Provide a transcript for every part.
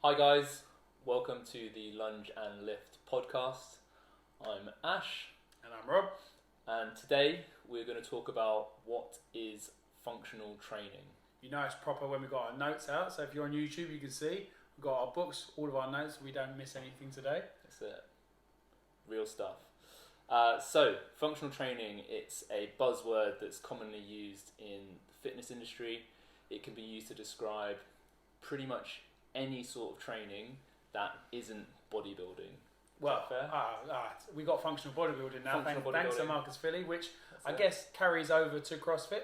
Hi guys, welcome to the Lunge and Lift podcast. I'm Ash. And I'm Rob. And today we're going to talk about what is functional training. You know it's proper when we got our notes out, so if you're on YouTube you can see we've got our books, all of our notes, we don't miss anything today. That's it. Real stuff. So, functional training, it's a buzzword that's commonly used in the fitness industry. It can be used to describe pretty much any sort of training that isn't bodybuilding. Well, we got functional bodybuilding now, thanks to Marcus Philly, which I guess carries over to CrossFit.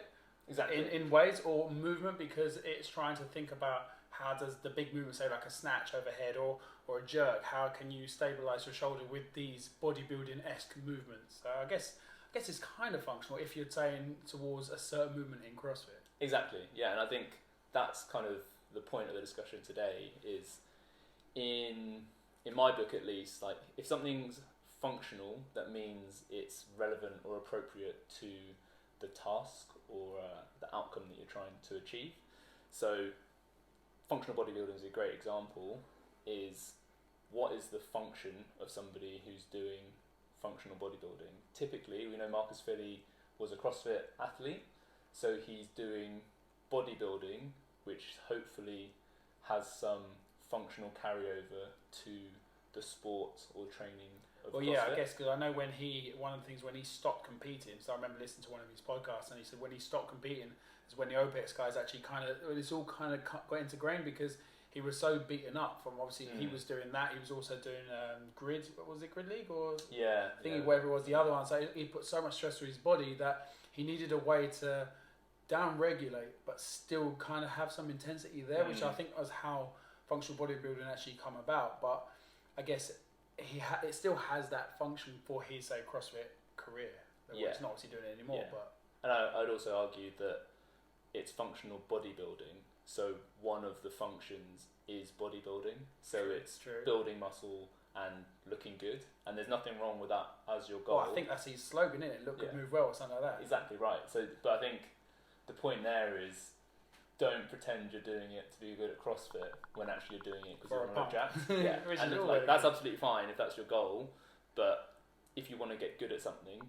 Exactly. In ways, or movement, because it's trying to think about how does the big movement, say like a snatch overhead or a jerk, how can you stabilize your shoulder with these bodybuilding-esque movements? So I guess it's kind of functional if you're saying towards a certain movement in CrossFit. Exactly, yeah, and I think that's kind of the point of the discussion today is, in my book at least, like if something's functional, that means it's relevant or appropriate to the task or the outcome that you're trying to achieve. So functional bodybuilding is a great example. Is what is the function of somebody who's doing functional bodybuilding? Typically, we know Marcus Philly was a CrossFit athlete, so he's doing bodybuilding, which hopefully has some functional carryover to the sport or training of CrossFit. Yeah, I guess because I know one of the things when he stopped competing, so I remember listening to one of his podcasts and he said when he stopped competing is when the OPEX guys actually it's all kind of got into grain, because he was so beaten up from, obviously he was doing that, he was also doing Grid League or whatever it was, the other one, so he put so much stress through his body that he needed a way to down regulate but still kind of have some intensity there, which I think was how functional bodybuilding actually come about. But I guess it still has that function for his, say, CrossFit career. He's not obviously doing it anymore. But and I'd also argue that it's functional bodybuilding, so one of the functions is bodybuilding, so it's building muscle and looking good, and there's nothing wrong with that as your goal. Well, I think that's his slogan, isn't it? Look good, move well, or something like that. Exactly right. So, but I think the point there is, don't pretend you're doing it to be good at CrossFit when actually you're doing it because you want to jack. Yeah, and that's absolutely fine if that's your goal. But if you want to get good at something,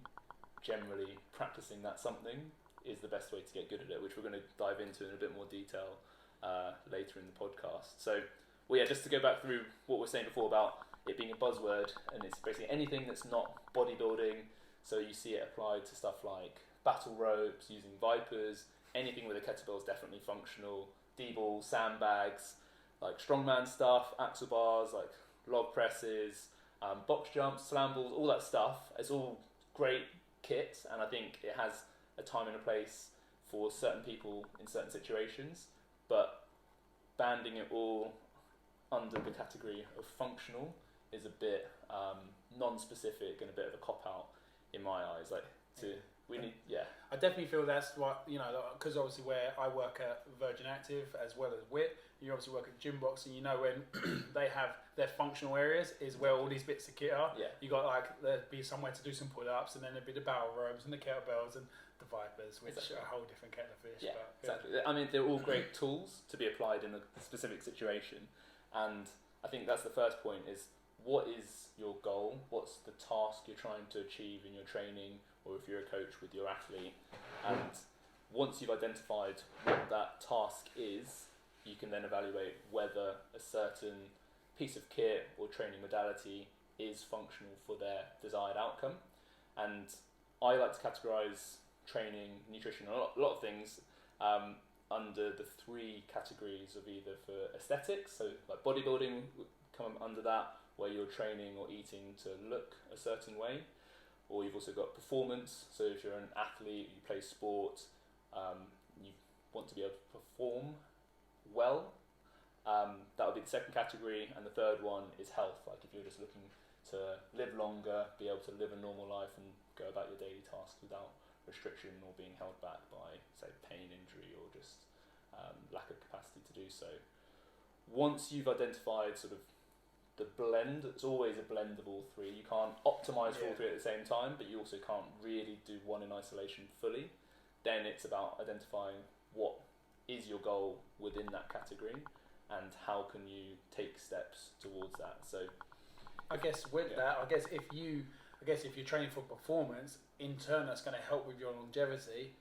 generally practicing that something is the best way to get good at it, which we're going to dive into in a bit more detail later in the podcast. So, just to go back through what we were saying before about it being a buzzword, and it's basically anything that's not bodybuilding. So you see it applied to stuff like battle ropes, using Vipers, anything with a kettlebell is definitely functional. D-balls, sandbags, like strongman stuff, axle bars, like log presses, box jumps, slam balls, all that stuff. It's all great kit, and I think it has a time and a place for certain people in certain situations, but banding it all under the category of functional is a bit non-specific and a bit of a cop-out in my eyes. I definitely feel that's what, because obviously where I work at Virgin Active as well as WIT, you obviously work at gym box, and when they have their functional areas is where all these bits of kit are. Yeah. You got there'd be somewhere to do some pull-ups, and then there'd be the barrel ropes and the kettlebells and the Vipers, which are a whole different kettle of fish. Yeah, exactly. I mean, they're all great tools to be applied in a specific situation, and I think that's the first point is, what is your goal? What's the task you're trying to achieve in your training, or if you're a coach with your athlete? And once you've identified what that task is, you can then evaluate whether a certain piece of kit or training modality is functional for their desired outcome. And I like to categorize training, nutrition, a lot of things under the three categories of either for aesthetics, so like bodybuilding would come under that, where you're training or eating to look a certain way, or you've also got performance, so if you're an athlete, you play sport, you want to be able to perform well, that would be the second category. And the third one is health, like if you're just looking to live longer, be able to live a normal life and go about your daily tasks without restriction or being held back by, say, pain, injury, or just lack of capacity to do so. Once you've identified sort of the blend, it's always a blend of all three. You can't optimize for all three at the same time, but you also can't really do one in isolation fully. Then it's about identifying what is your goal within that category, and how can you take steps towards that. So I guess with that, if you're training for performance, in turn that's going to help with your longevity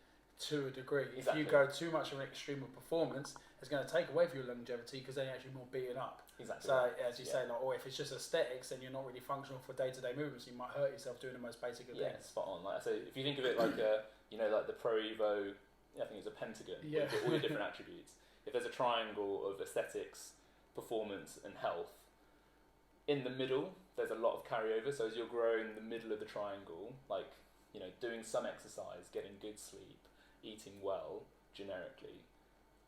to a degree. Exactly. If you go too much of an extreme of performance, it's going to take away from your longevity because then you're actually more beaten up. Exactly. So as you say, like, or if it's just aesthetics, then you're not really functional for day-to-day movements. You might hurt yourself doing the most basic of Yeah, things. spot on. Like I say, if you think of it like like the Pro Evo, I think it's a pentagon with all the different attributes. If there's a triangle of aesthetics, performance, and health, in the middle there's a lot of carryover. So as you're growing the middle of the triangle, like doing some exercise, getting good sleep, eating well, generically,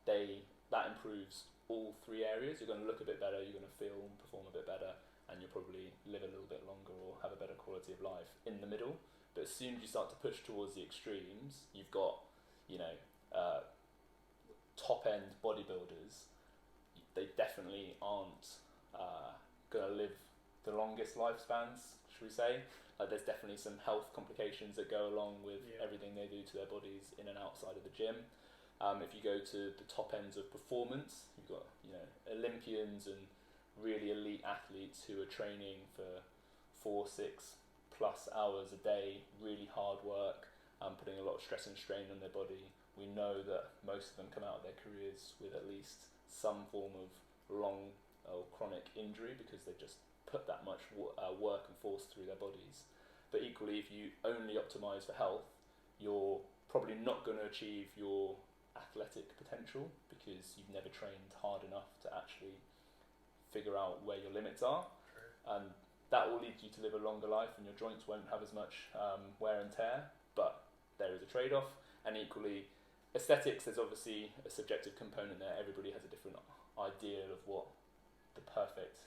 that improves all three areas. You're going to look a bit better, you're going to feel and perform a bit better, and you'll probably live a little bit longer or have a better quality of life in the middle. But as soon as you start to push towards the extremes, you've got top end bodybuilders. They definitely aren't going to live the longest lifespans, should we say. There's definitely some health complications that go along with everything they do to their bodies in and outside of the gym. If you go to the top ends of performance, you've got Olympians and really elite athletes who are training for 4-6+ hours a day, really hard work, putting a lot of stress and strain on their body. We know that most of them come out of their careers with at least some form of long or chronic injury because they just put that much work and force through their bodies. But equally, if you only optimise for health, you're probably not going to achieve your athletic potential because you've never trained hard enough to actually figure out where your limits are. True. And that will lead you to live a longer life and your joints won't have as much wear and tear, but there is a trade-off. And equally, aesthetics, there's obviously a subjective component there. Everybody has a different idea of what the perfect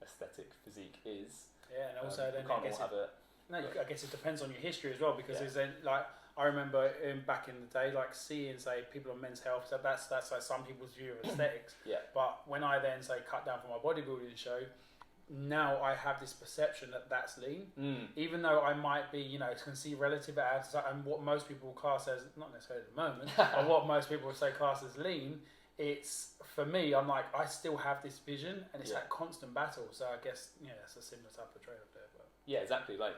aesthetic physique is. Yeah, and also then can't all have it. No, I guess it depends on your history as well, because it's like I remember back in the day, like seeing say people on Men's Health. So that's like some people's view of aesthetics. Yeah. But when I then say cut down for my bodybuilding show, now I have this perception that that's lean, even though I might be, can see relative abs and what most people will class as, not necessarily at the moment, but what most people would say class as lean. It's for me, I'm like, I still have this vision, and it's that constant battle. So I guess it's a similar type of trade-off there. But yeah, exactly. Like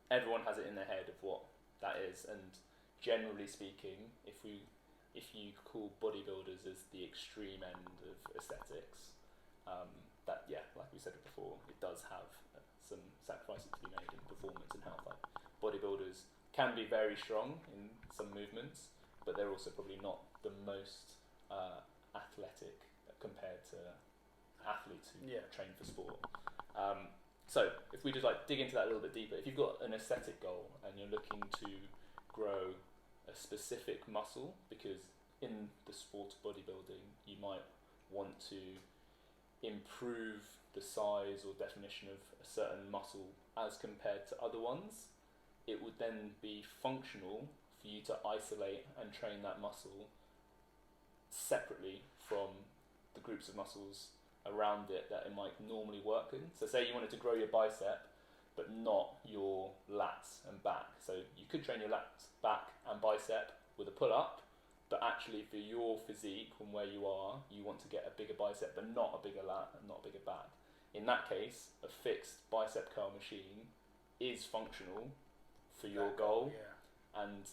everyone has it in their head of what that is, and generally speaking, if you call bodybuilders as the extreme end of aesthetics, that like we said before, it does have some sacrifices to be made in performance and health. Like bodybuilders can be very strong in some movements, but they're also probably not the most athletic compared to athletes who train for sport. So if we just dig into that a little bit deeper, if you've got an aesthetic goal and you're looking to grow a specific muscle, because in the sport of bodybuilding you might want to improve the size or definition of a certain muscle as compared to other ones, it would then be functional for you to isolate and train that muscle separately from the groups of muscles around it that it might normally work in. So say you wanted to grow your bicep but not your lats and back. So you could train your lats, back and bicep with a pull-up, but actually for your physique and where you are, you want to get a bigger bicep but not a bigger lat and not a bigger back. In that case, a fixed bicep curl machine is functional for your goal. And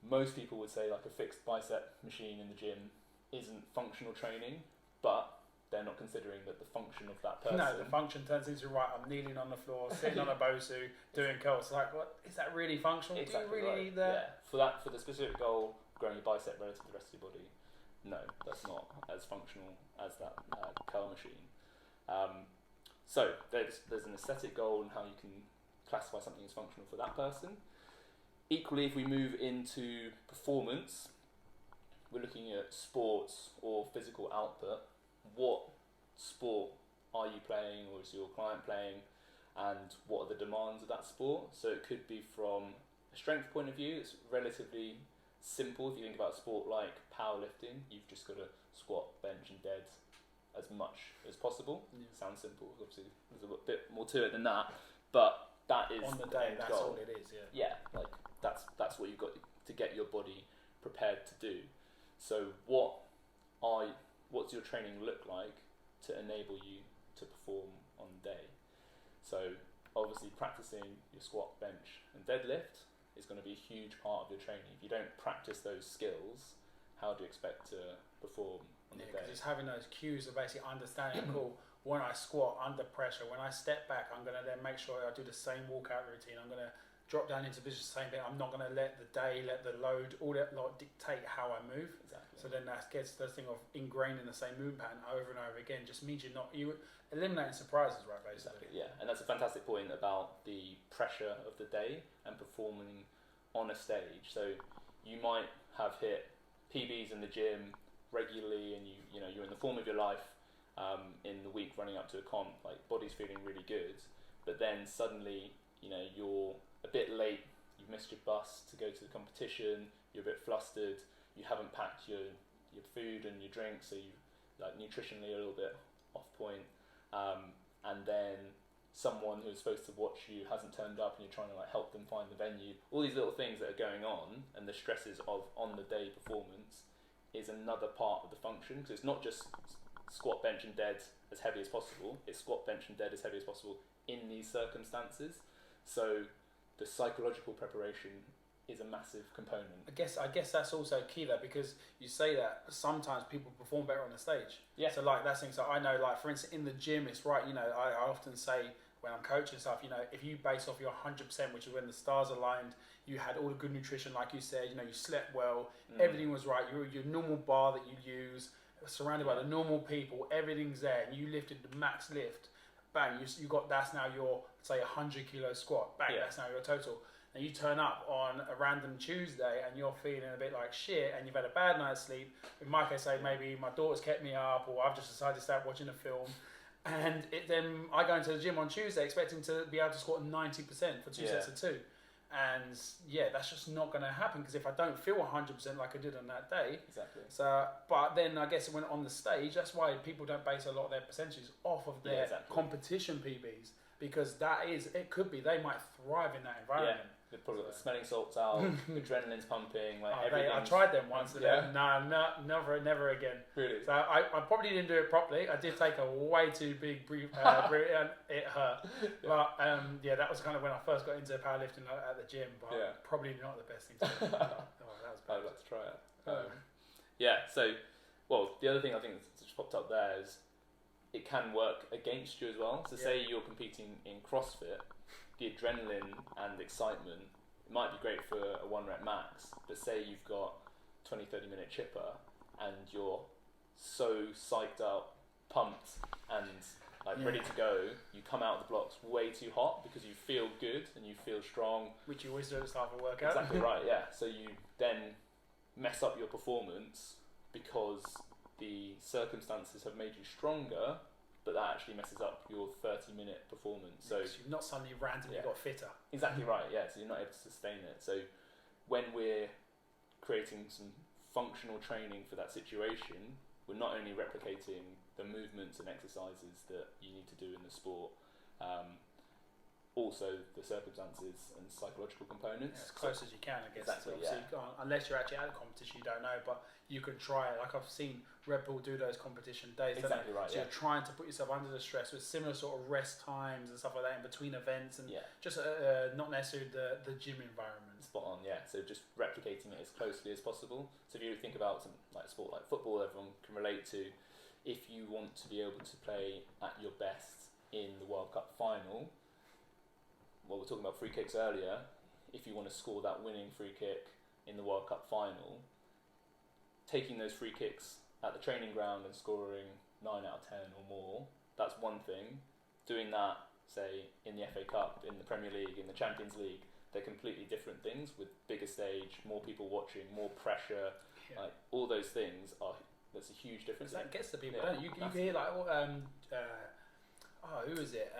most people would say like a fixed bicep machine in the gym isn't functional training, but they're not considering that the function of that person. No, the function turns into I'm kneeling on the floor, sitting on a Bosu, doing curls. Like, what is that really functional? Exactly. Do you really need that? Yeah. For the specific goal, growing your bicep relative to the rest of your body, no, that's not as functional as that curl machine. So there's an aesthetic goal and how you can classify something as functional for that person. Equally, if we move into performance, we're looking at sports or physical output. What sport are you playing, or is your client playing, and what are the demands of that sport? So it could be from a strength point of view, it's relatively simple. If you think about a sport like powerlifting, you've just got to squat, bench and dead as much as possible. Sounds simple, obviously there's a bit more to it than that, but that is on the day, that's goal. all it is. Like that's what you've got to get your body prepared to do. So what are what's your training look like to enable you to perform on the day? So obviously practicing your squat, bench and deadlift is going to be a huge part of your training. If you don't practice those skills, how do you expect to perform on the day? Because it's having those cues of basically understanding, cool, when I squat under pressure, when I step back, I'm going to then make sure I do the same walkout routine. I'm going to drop down into the same bit. I'm not going to let the day, let the load, all that lot dictate how I move. Exactly. So then that gets the thing of ingraining the same movement pattern over and over again. Just means you eliminating surprises, right? Basically. Exactly. Yeah, and that's a fantastic point about the pressure of the day and performing on a stage. So you might have hit PBs in the gym regularly, and you're in the form of your life in the week running up to a comp. Like body's feeling really good, but then suddenly you're a bit late, you've missed your bus to go to the competition, you're a bit flustered, you haven't packed your food and your drink, so you nutritionally a little bit off point, and then someone who's supposed to watch you hasn't turned up and you're trying to help them find the venue. All these little things that are going on and the stresses of on the day performance is another part of the function, because it's not just squat, bench and dead as heavy as possible, it's squat, bench and dead as heavy as possible in these circumstances. So the psychological preparation is a massive component. I guess that's also key though, because you say that sometimes people perform better on the stage. Yeah. So that's thing. So I know, for instance, in the gym, it's right. I often say when I'm coaching stuff, if you base off your 100%, which is when the stars aligned, you had all the good nutrition, like you said, you slept well, everything was right. Your normal bar that you use, surrounded by the normal people, everything's there, and you lifted the max lift. Bang, you got, that's now your, say, 100 kilo squat. Bang, that's now your total. And you turn up on a random Tuesday and you're feeling a bit like shit and you've had a bad night's sleep. In my case, say maybe my daughter's kept me up, or I've just decided to start watching a film. And then I go into the gym on Tuesday expecting to be able to squat 90% for 2 sets of 2. And that's just not going to happen, because if I don't feel 100% like I did on that day. Exactly. So, but then I guess when on the stage, that's why people don't base a lot of their percentages off of their competition PBs, because it could be they might thrive in that environment. Yeah. They've probably got the smelling salts out, adrenaline's pumping, I tried them once. Never again. Really? So I probably didn't do it properly. I did take a way too big brief, and it hurt. But that was kind of when I first got into powerlifting at the gym. But probably not the best thing to do. That was bad. I'd like to try it. So, the other thing I think that's just popped up there is it can work against you as well. So say you're competing in CrossFit, the adrenaline and excitement, it might be great for a 1 rep max, but say you've got 20-30 minute chipper and you're so psyched up, pumped and ready to go, you come out of the blocks way too hot because you feel good and you feel strong. Which you always do at the start of a workout. Exactly right, yeah. So you then mess up your performance because the circumstances have made you stronger, but that actually messes up your 30-minute performance. So you've not suddenly randomly got fitter. Exactly right, yeah. So you're not able to sustain it. So when we're creating some functional training for that situation, we're not only replicating the movements and exercises that you need to do in the sport, also the circumstances and psychological components. As close as you can, I guess. Exactly, unless you're actually at a competition, you don't know, but you can try it. Like I've seen Red Bull do those competition days. Exactly right, so you're trying to put yourself under the stress with similar sort of rest times and stuff like that in between events, and just not necessarily the gym environment. Spot on, yeah. So just replicating it as closely as possible. So if you think about some sport like football, everyone can relate to, if you want to be able to play at your best in the World Cup final, we were talking about free kicks earlier, if you want to score that winning free kick in the World Cup final, taking those free kicks at the training ground and scoring 9 out of 10 or more, that's one thing. Doing that, say, in the FA Cup, in the Premier League, in the Champions League, they're completely different things, with bigger stage, more people watching, more pressure, all those things that's a huge difference. That gets the people, don't you? You can hear who is it?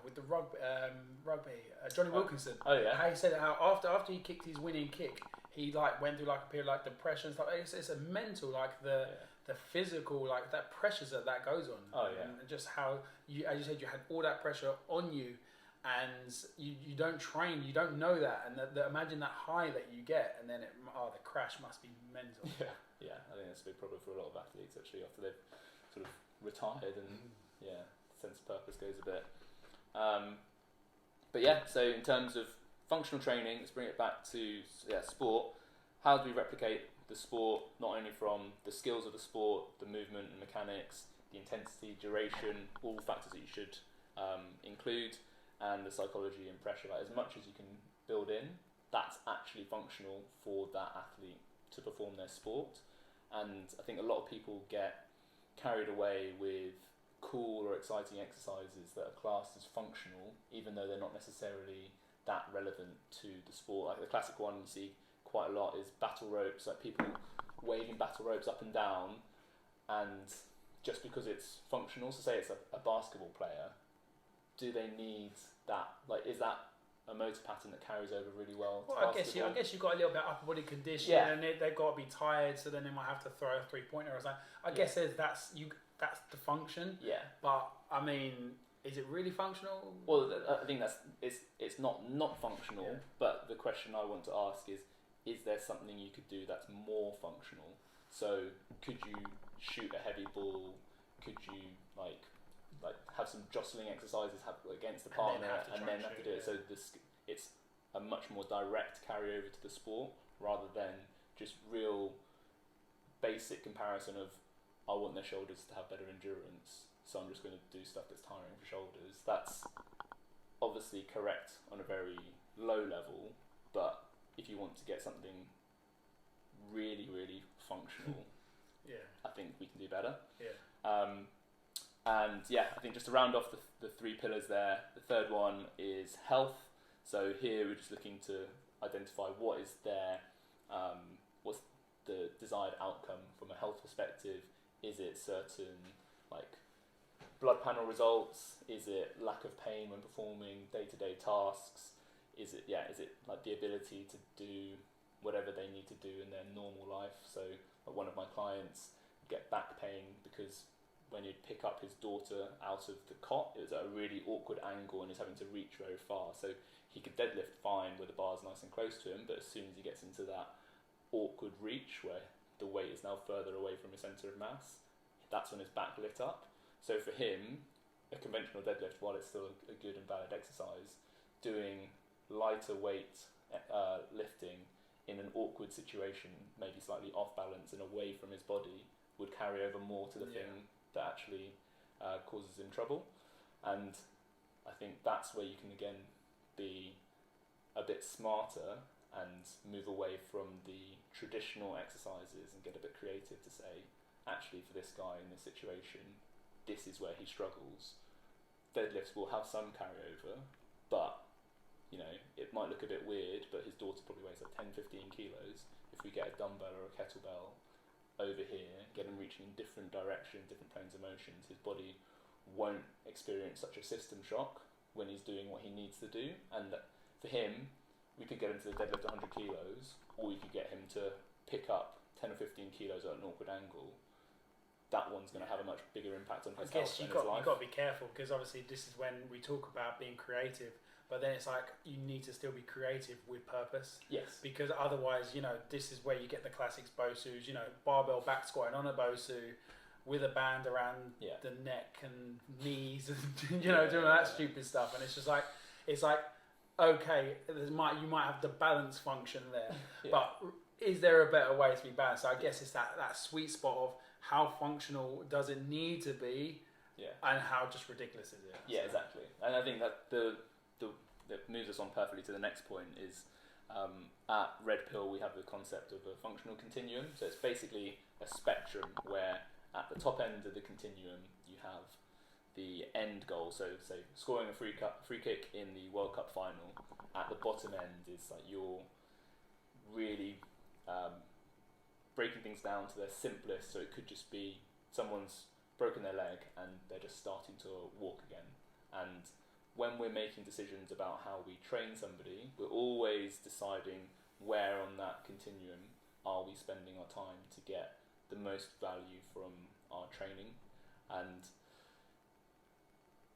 With the rugby, Johnny Wilkinson. Oh yeah. How he said how after he kicked his winning kick, he went through a period depression and stuff. It's a mental, the physical, that pressures that goes on. Oh yeah. And just how you, as you said, you had all that pressure on you, and you don't train, you don't know that, and imagine that high that you get, and then the crash must be mental. Yeah, I think that's a big problem for a lot of athletes actually after they've sort of retired, and sense of purpose goes a bit. But yeah, so in terms of functional training, let's bring it back to sport. How do we replicate the sport, not only from the skills of the sport, the movement and mechanics, the intensity, duration, all factors that you should include, and the psychology and pressure, like as much as you can build in, that's actually functional for that athlete to perform their sport. And I think a lot of people get carried away with cool or exciting exercises that are classed as functional, even though they're not necessarily that relevant to the sport. Like the classic one you see quite a lot is battle ropes, like people waving battle ropes up and down, and just because it's functional, so say it's a basketball player, do they need that? Like, is that a motor pattern that carries over really well? Well, I guess you've got a little bit of upper body condition, and they've got to be tired, so then they might have to throw a 3-pointer or something. I guess that's the function. Yeah. But I mean, is it really functional? Well, I think it's not functional. But the question I want to ask is there something you could do that's more functional? So could you shoot a heavy ball? Could you like have some jostling exercises against the partner and then have to do it? So it's a much more direct carryover to the sport rather than just real basic comparison of I want their shoulders to have better endurance, so I'm just going to do stuff that's tiring for shoulders. That's obviously correct on a very low level, but if you want to get something really, really functional, I think we can do better. And I think just to round off the 3 pillars there, the third one is health. So here we're just looking to identify what's the desired outcome from a health perspective. Is it certain like blood panel results? Is it lack of pain when performing day-to-day tasks? Is it like the ability to do whatever they need to do in their normal life? So one of my clients get back pain because when he'd pick up his daughter out of the cot, it was at a really awkward angle and he's having to reach very far. So he could deadlift fine with the bars nice and close to him, but as soon as he gets into that awkward reach where the weight is now further away from his centre of mass, that's when his back lit up. So for him, a conventional deadlift, while it's still a good and valid exercise, doing lighter weight lifting in an awkward situation, maybe slightly off balance and away from his body, would carry over more to the thing that actually causes him trouble. And I think that's where you can again be a bit smarter and move away from the traditional exercises and get a bit creative to say, actually for this guy in this situation, this is where he struggles. Deadlifts will have some carryover, but it might look a bit weird, but his daughter probably weighs like 10-15 kilos. If we get a dumbbell or a kettlebell over here, get him reaching in different directions, different planes of motions, his body won't experience such a system shock when he's doing what he needs to do. And for him, we could get him to deadlift 100 kilos, or we could get him to pick up 10 or 15 kilos at an awkward angle. That one's going to have a much bigger impact on his health and his life. You've got to be careful, because obviously this is when we talk about being creative, but then it's like you need to still be creative with purpose. Yes. Because otherwise, this is where you get the classics BOSUs, barbell back squatting on a BOSU with a band around the neck and knees and, doing that stupid stuff. And it's just like, okay, you might have the balance function there, but is there a better way to be balanced? So I guess it's that sweet spot of how functional does it need to be, and how just ridiculous is it? Yeah, exactly. And I think that that moves us on perfectly to the next point is at Red Pill we have the concept of a functional continuum. So it's basically a spectrum where at the top end of the continuum you have the end goal, so say scoring a free kick in the World Cup final. At the bottom end is like you're really breaking things down to their simplest, so it could just be someone's broken their leg and they're just starting to walk again. And when we're making decisions about how we train somebody, we're always deciding where on that continuum are we spending our time to get the most value from our training. And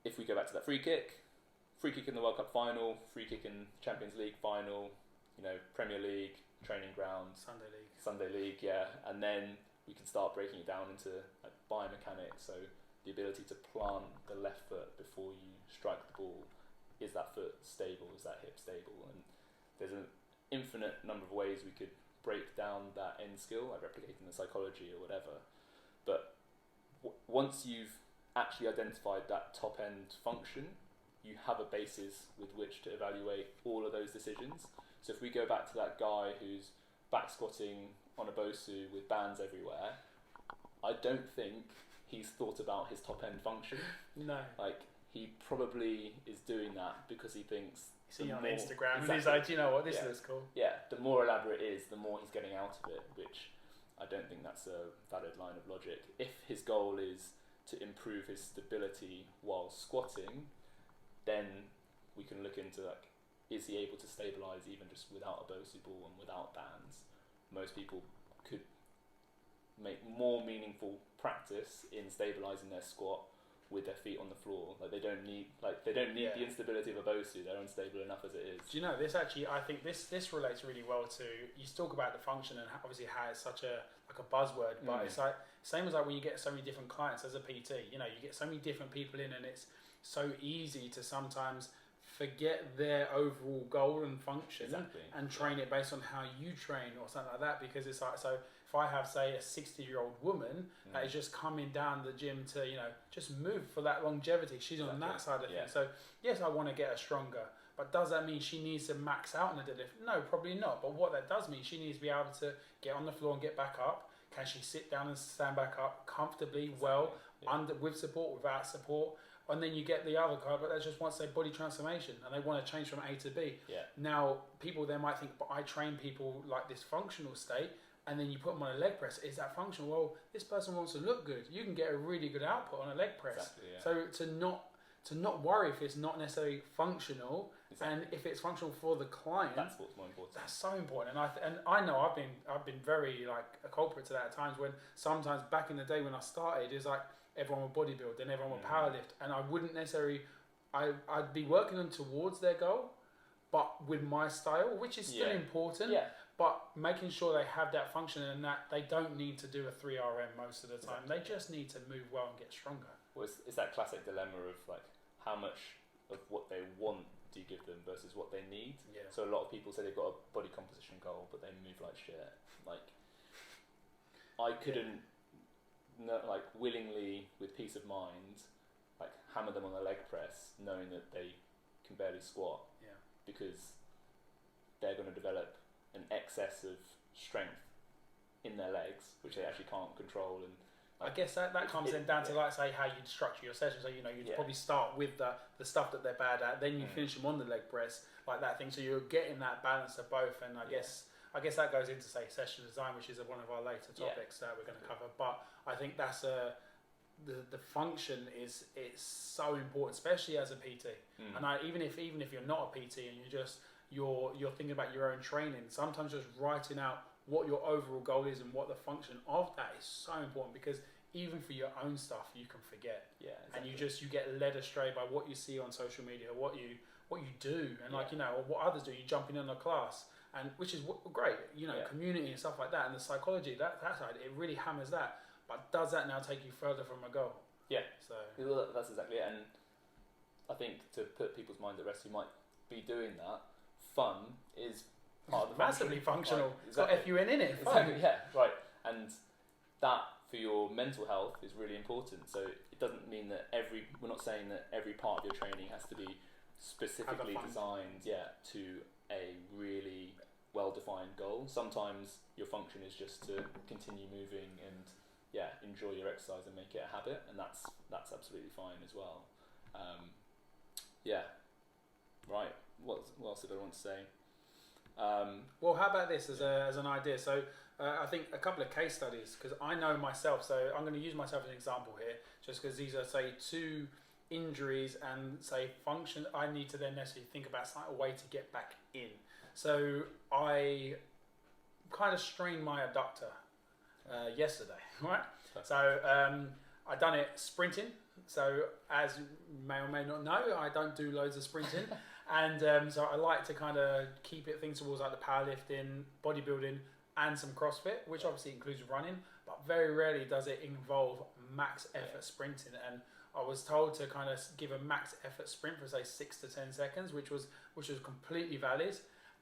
if we go back to that free kick, free kick in the World Cup final, free kick in Champions League final, Premier League, training grounds, Sunday League, yeah, and then we can start breaking it down into like biomechanics. So the ability to plant the left foot before you strike the ball. Is that foot stable? Is that hip stable? And there's an infinite number of ways we could break down that end skill, like replicating the psychology or whatever. But once you've actually identified that top end function, you have a basis with which to evaluate all of those decisions. So if we go back to that guy who's back squatting on a Bosu with bands everywhere, I don't think he's thought about his top end function. No. Like, he probably is doing that because he thinks... He's on Instagram and he's like, do you know what, this looks cool. Yeah, the more elaborate it is, the more he's getting out of it, which I don't think that's a valid line of logic. If his goal is to improve his stability while squatting, then we can look into, like, is he able to stabilise even just without a Bosu ball and without bands? Most people could make more meaningful practice in stabilising their squat with their feet on the floor. Like, they don't need the instability of a Bosu. They're unstable enough as it is. Do you know, this actually, I think this relates really well to, you talk about the function and obviously how it's such a buzzword, but it's like same as like when you get so many different clients as a PT. You get so many different people in, and it's so easy to sometimes forget their overall goal and function and train it based on how you train or something like that, because it's like, so if I have, say, a 60-year-old woman that is just coming down the gym to, just move for that longevity, she's on that side of things. So yes, I want to get her stronger, but does that mean she needs to max out on the deadlift? No, probably not. But what that does mean, she needs to be able to get on the floor and get back up. Can she sit down and stand back up comfortably, with support, without support? And then you get the other guy, but that just wants their body transformation and they want to change from A to B. Yeah. Now, people there might think, but I train people like this functional state, and then you put them on a leg press. Is that functional? Well, this person wants to look good. You can get a really good output on a leg press. Exactly, yeah. So to not worry if it's not necessarily functional, and if it's functional for the client, that's what's more important. That's so important. And I know I've been very like a culprit to that at times, when sometimes back in the day when I started, it's like everyone would bodybuild, then everyone would powerlift, and I wouldn't necessarily, I'd be working them towards their goal, but with my style, which is still important, but making sure they have that function and that they don't need to do a 3RM most of the time. They just need to move well and get stronger. Well, it's that classic dilemma of like, how much of what they want do you give them versus what they need? Yeah. So a lot of people say they've got a body composition goal, but they move like shit. Like, I couldn't like willingly, with peace of mind, like hammer them on a leg press, knowing that they can barely squat, because they're going to develop an excess of strength in their legs, which they actually can't control. And I guess that comes in down to, like, say, how you'd structure your session. So you'd probably start with the stuff that they're bad at, then you finish them on the leg press, like that thing. So you're getting that balance of both. And I guess that goes into, say, session design, which is one of our later topics that we're going to cover. But I think that's the function it's so important, especially as a PT. And even if you're not a PT and you're thinking about your own training, sometimes just writing out what your overall goal is and what the function of that is so important, because even for your own stuff you can forget, and you get led astray by what you see on social media, what you do, and or what others do. You jump in a class, and which is great, community and stuff like that, and the psychology that side, it really hammers that. But does that now take you further from a goal? Yeah. So that's exactly it. And I think to put people's minds at rest, you might be doing that. Fun is part of the massively functional. Right, it's got FUN in it. Exactly, and that for your mental health is really important. So it doesn't mean that we're not saying that every part of your training has to be specifically designed to a really well-defined goal. Sometimes your function is just to continue moving and enjoy your exercise and make it a habit, and that's absolutely fine as well. Right. What else did I want to say? Well, how about this as an idea? So I think a couple of case studies, because I know myself, so I'm going to use myself as an example here, just because these are, say, 2 injuries and, say, function. I need to then necessarily think about a way to get back in. So I kind of strained my adductor yesterday, right? So I done it sprinting. So as you may or may not know, I don't do loads of sprinting, and so I like to kind of keep things towards like the powerlifting, bodybuilding, and some CrossFit, which obviously includes running, but very rarely does it involve max effort sprinting. And I was told to kind of give a max effort sprint for say 6 to 10 seconds, which was completely valid.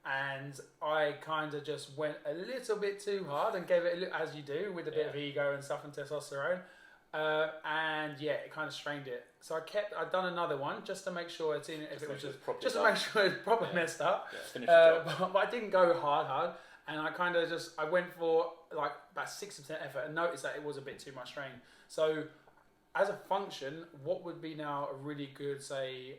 And I kind of just went a little bit too hard and gave it a look, as you do, with a bit of ego and stuff and testosterone. And yeah, it kind of strained it. So I'd done another one just to make sure it's in. If it was just to make sure it's proper messed up. But I didn't go hard. And I went for like about 6 to 10 effort and noticed that it was a bit too much strain. So as a function, what would be now a really good, say,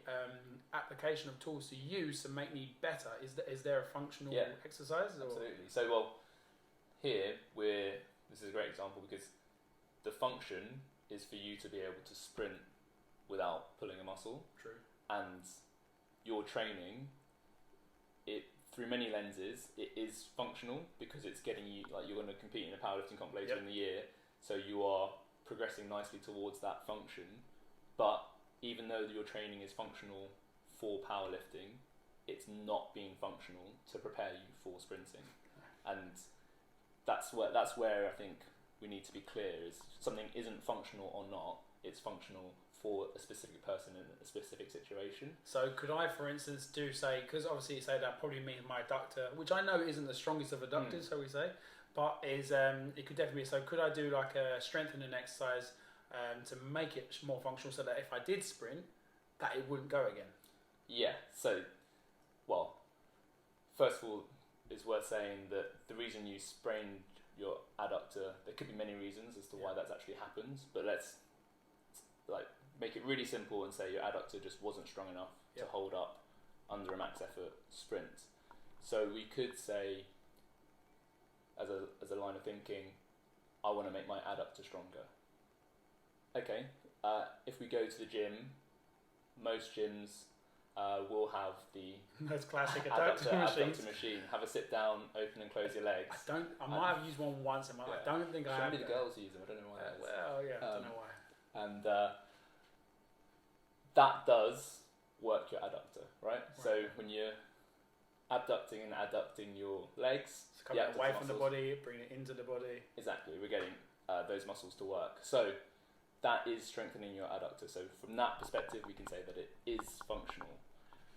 application of tools to use to make me better? Is there a functional exercise? Or? Absolutely. So, well, this is a great example because the function is for you to be able to sprint without pulling a muscle. True. And your training, through many lenses, it is functional because it's getting you, like you're going to compete in a powerlifting comp later in the year, so you are progressing nicely towards that function. But even though your training is functional for powerlifting, it's not being functional to prepare you for sprinting. And that's where I think we need to be clear, is something isn't functional or not, it's functional for a specific person in a specific situation. So could I, for instance, because obviously you say that probably means my adductor, which I know isn't the strongest of adductors, so we say, but is it could definitely be. So could I do like a strengthening exercise to make it more functional, so that if I did sprint, that it wouldn't go again? Yeah. So, well, first of all, it's worth saying that the reason you sprained your adductor, there could be many reasons as to why that's actually happened, but let's make it really simple and say your adductor just wasn't strong enough to hold up under a max effort sprint. So we could say, as a line of thinking, I want to make my adductor stronger. Okay, if we go to the gym, most gyms will have the most classic adductor machine. Have a sit down, open and close your legs. I might have used one once in my life. I don't think I have. Maybe the girls use them. I don't know why. Well, yeah, I don't know why. And that does work your adductor, right? So when you're abducting and adducting your legs, it's coming away from the body, bringing it into the body. Exactly, we're getting those muscles to work. So that is strengthening your adductor. So from that perspective, we can say that it is functional.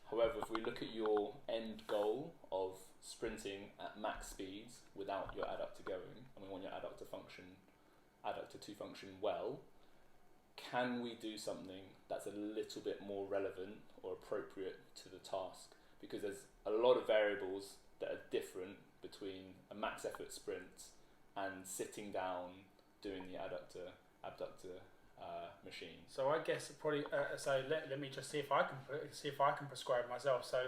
However, if we look at your end goal of sprinting at max speeds without your adductor going, and we want your adductor to function well, can we do something that's a little bit more relevant or appropriate to the task? Because there's a lot of variables that are different between a max effort sprint and sitting down doing the abductor machine. So I guess probably let me just see if I can prescribe myself. So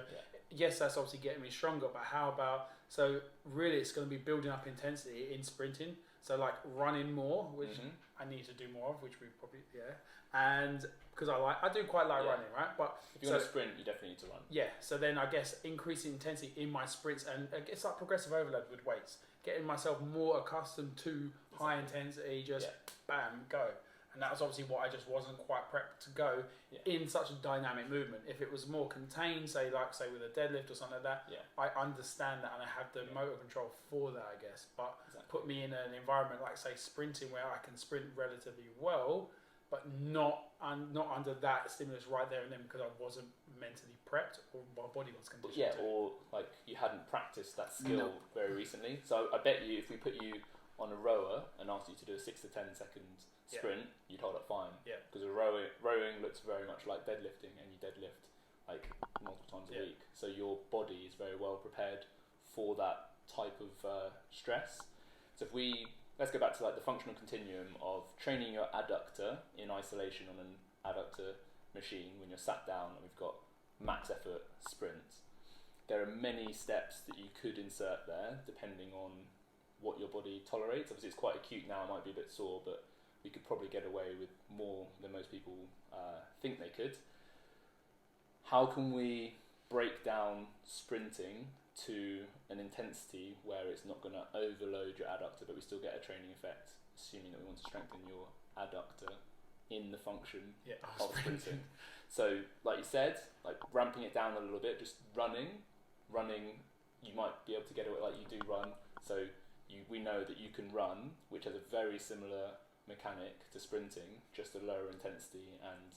yes, that's obviously getting me stronger, but how about, so really it's going to be building up intensity in sprinting. So like running more, which I need to do more of, which we probably and because I do quite like running, right? But if you want to sprint, you definitely need to run. Yeah. So then I guess increasing intensity in my sprints, and it's like progressive overload with weights, getting myself more accustomed to high intensity, just bam, go. And that was obviously what I just wasn't quite prepped to go in such a dynamic movement. If it was more contained, say with a deadlift or something like that, I understand that and I have the motor control for that, I guess. But put me in an environment like, say, sprinting, where I can sprint relatively well, but not under that stimulus right there and then, because I wasn't mentally prepped or my body was conditioned. Yeah, or like you hadn't practiced that skill very recently. So I bet you if we put you on a rower and asked you to do a 6 to 10 second sprint, you'd hold up fine. Yeah. Because rowing looks very much like deadlifting, and you deadlift like multiple times a week. So your body is very well prepared for that type of stress. So let's go back to like the functional continuum of training your adductor in isolation on an adductor machine when you're sat down and we've got max effort sprints. There are many steps that you could insert there depending on what your body tolerates. Obviously it's quite acute now, it might be a bit sore, but we could probably get away with more than most people think they could. How can we break down sprinting to an intensity where it's not going to overload your adductor, but we still get a training effect, assuming that we want to strengthen your adductor in the function Yeah. of sprinting. So, like you said, like ramping it down a little bit, just running, you might be able to get away, like you do run. So we know that you can run, which has a very similar mechanic to sprinting, just a lower intensity and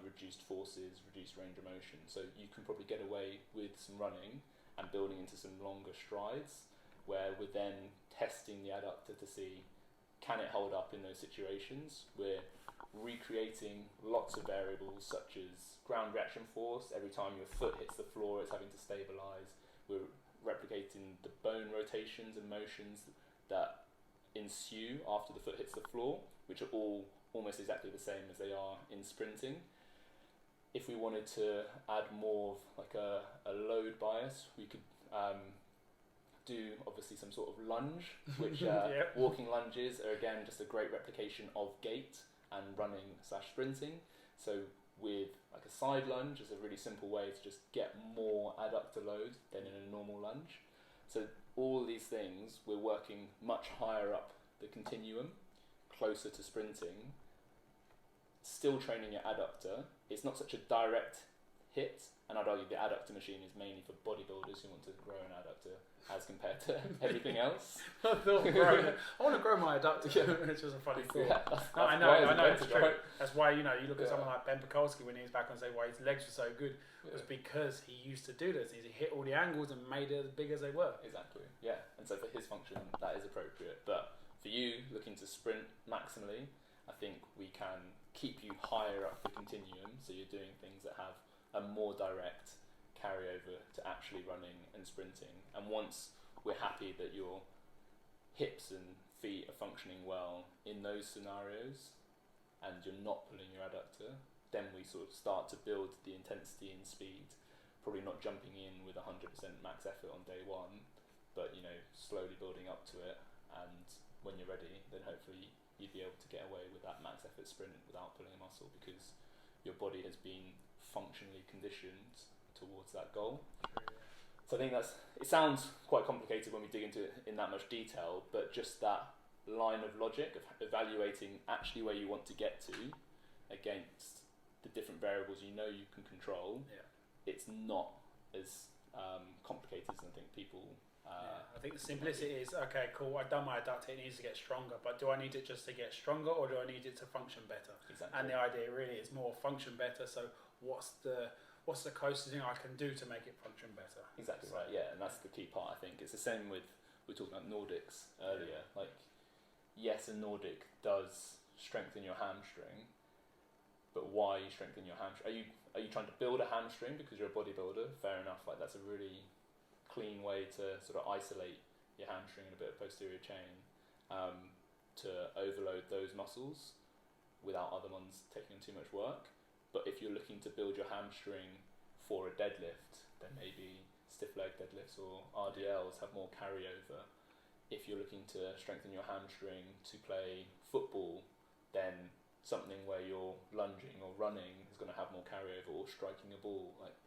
reduced forces, reduced range of motion. So you can probably get away with some running and building into some longer strides, where we're then testing the adductor to see, can it hold up in those situations? We're recreating lots of variables such as ground reaction force. Every time your foot hits the floor, it's having to stabilize. We're replicating the bone rotations and motions that ensue after the foot hits the floor, which are all almost exactly the same as they are in sprinting. If we wanted to add more of like a load bias, we could do obviously some sort of lunge, which Yep. walking lunges are again just a great replication of gait and running / sprinting. So with like a side lunge is a really simple way to just get more adductor load than in a normal lunge. So all these things, we're working much higher up the continuum, closer to sprinting, still training your adductor. It's not such a direct hit, and I'd argue the adductor machine is mainly for bodybuilders who want to grow an adductor as compared to everything else. I want to grow my adductor, which is a funny thought. Yeah, No, I know, it's true. Right? That's why, you look at someone like Ben Pekulski when he was back on, say why his legs were so good, was because he used to do this. He hit all the angles and made it as big as they were. Exactly, yeah. And so for his function, that is appropriate. But for you, looking to sprint maximally, I think we can keep you higher up the continuum, so you're doing things that have a more direct carryover to actually running and sprinting. And once we're happy that your hips and feet are functioning well in those scenarios and you're not pulling your adductor, then we sort of start to build the intensity and speed, probably not jumping in with 100% max effort on day one, but slowly building up to it, and when you're ready, then hopefully you'd be able to get away with that max effort sprint without pulling a muscle, because your body has been functionally conditioned towards that goal. So I think it sounds quite complicated when we dig into it in that much detail, but just that line of logic of evaluating actually where you want to get to against the different variables you can control, it's not as complicated as I think people... I think the simplicity is, okay, cool, I've done my adductor, it needs to get stronger, but do I need it just to get stronger, or do I need it to function better? Exactly. And the idea really is more function better, so what's the closest thing I can do to make it function better? Exactly right, yeah, and that's the key part, I think. It's the same with, we were talking about Nordics earlier, like, yes, a Nordic does strengthen your hamstring, but why are you strengthening your hamstring? Are you trying to build a hamstring because you're a bodybuilder? Fair enough, like that's a really clean way to sort of isolate your hamstring and a bit of posterior chain, to overload those muscles without other ones taking on too much work. But if you're looking to build your hamstring for a deadlift, then maybe stiff leg deadlifts or RDLs have more carryover. If you're looking to strengthen your hamstring to play football, then something where you're lunging or running is going to have more carryover, or striking a ball. Like,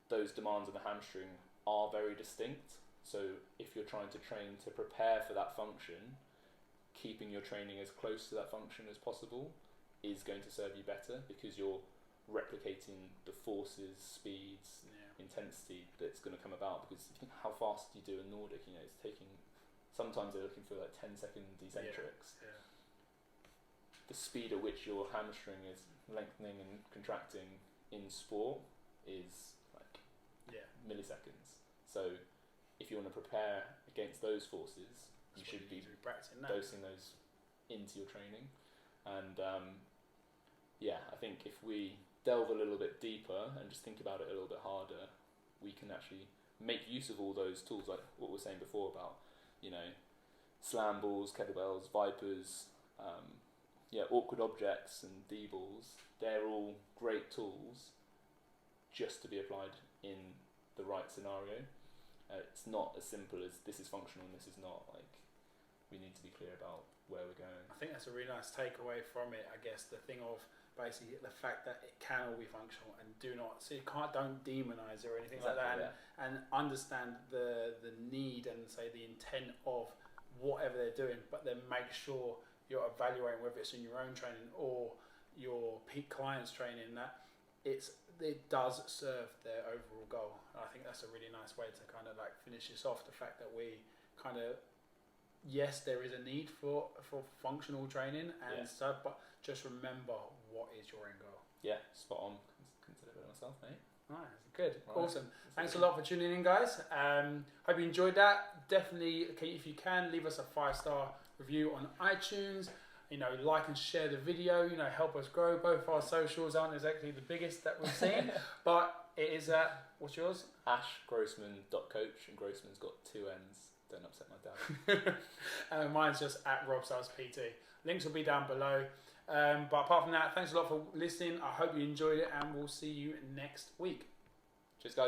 those demands on the hamstring are very distinct. So if you're trying to train to prepare for that function, keeping your training as close to that function as possible is going to serve you better, because you're replicating the forces, speeds, intensity that's going to come about. Because how fast do you do a Nordic? It's taking, sometimes they're looking for like 10-second eccentrics. Yeah. The speed at which your hamstring is lengthening and contracting in sport is like milliseconds. So if you want to prepare against those forces, you should be dosing those into your training. And I think if we delve a little bit deeper and just think about it a little bit harder, we can actually make use of all those tools, like what we were saying before about, slam balls, kettlebells, vipers, awkward objects and D-balls. They're all great tools just to be applied in the right scenario. It's not as simple as this is functional and this is not. Like, we need to be clear about where we're going. I think that's a really nice takeaway from it. I guess the thing of basically the fact that it can all be functional, and don't demonize it or anything like that, and understand the need and say the intent of whatever they're doing, but then make sure you're evaluating whether it's in your own training or your peak clients training, that it does serve their overall goal. And I think that's a really nice way to kind of like finish this off. The fact that we kind of, yes, there is a need for functional training and stuff, but just remember what is your end goal. Yeah, spot on. Consider it myself, mate. Nice, good, Right. awesome. Thanks a lot for tuning in, guys. Hope you enjoyed that. Definitely, if you can, leave us a 5-star review on iTunes. Like and share the video. Help us grow. Both our socials aren't exactly the biggest that we've seen, but it is what's yours? ashgrossman.coach, and Grossman's got 2 N's. Don't upset my dad. Mine's just @RobSalesPT. Links will be down below. But apart from that, thanks a lot for listening. I hope you enjoyed it, and we'll see you next week.